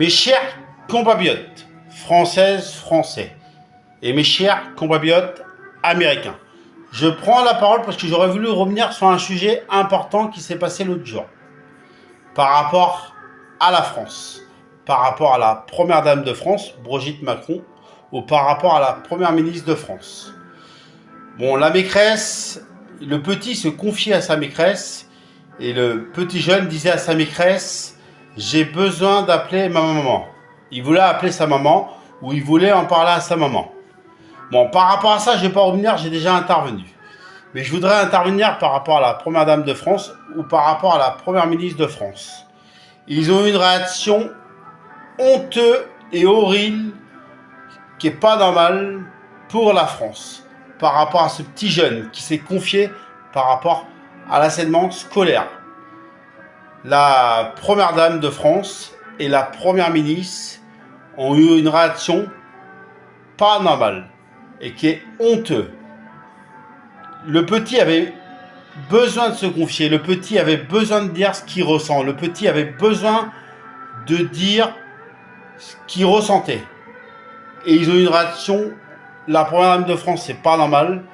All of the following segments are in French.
Mes chers compatriotes françaises, français, et mes chers compatriotes américains, je prends la parole parce que j'aurais voulu revenir sur un sujet important qui s'est passé l'autre jour, par rapport à la France, par rapport à la première dame de France, Brigitte Macron, ou par rapport à la première ministre de France. Bon, la maîtresse, le petit se confiait à sa maîtresse, et le petit jeune disait à sa maîtresse: j'ai besoin d'appeler ma maman. Il voulait appeler sa maman, ou il voulait en parler à sa maman. Bon, par rapport à ça, je ne vais pas revenir, j'ai déjà intervenu. Mais je voudrais intervenir par rapport à la première dame de France, ou par rapport à la première ministre de France. Ils ont eu une réaction honteuse et horrible, qui n'est pas normale pour la France, par rapport à ce petit jeune qui s'est confié par rapport à l'enseignement scolaire. La première dame de France et la première ministre ont eu une réaction pas normale et qui est honteuse. Le petit avait besoin de se confier, le petit avait besoin de dire ce qu'il ressent, le petit avait besoin de dire ce qu'il ressentait. Et ils ont eu une réaction, la première dame de France, c'est pas normal,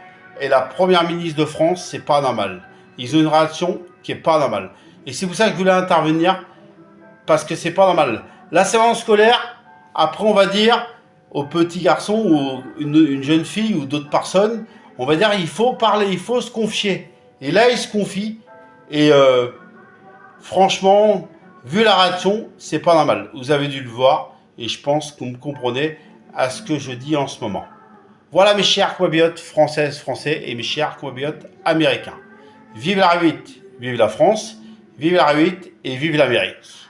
et la première ministre de France, c'est pas normal. Ils ont une réaction qui est pas normale. Et c'est pour ça que je voulais intervenir, parce que c'est pas normal. L'enseignement scolaire, après on va dire aux petits garçons ou une jeune fille ou d'autres personnes, on va dire il faut parler, il faut se confier. Et là ils se confient, et franchement, vu la réaction, c'est pas normal. Vous avez dû le voir, et je pense que vous me comprenez à ce que je dis en ce moment. Voilà mes chers compatriotes françaises, français, et mes chers compatriotes américains. Vive la République, vive la France, vive la République et vive l'Amérique.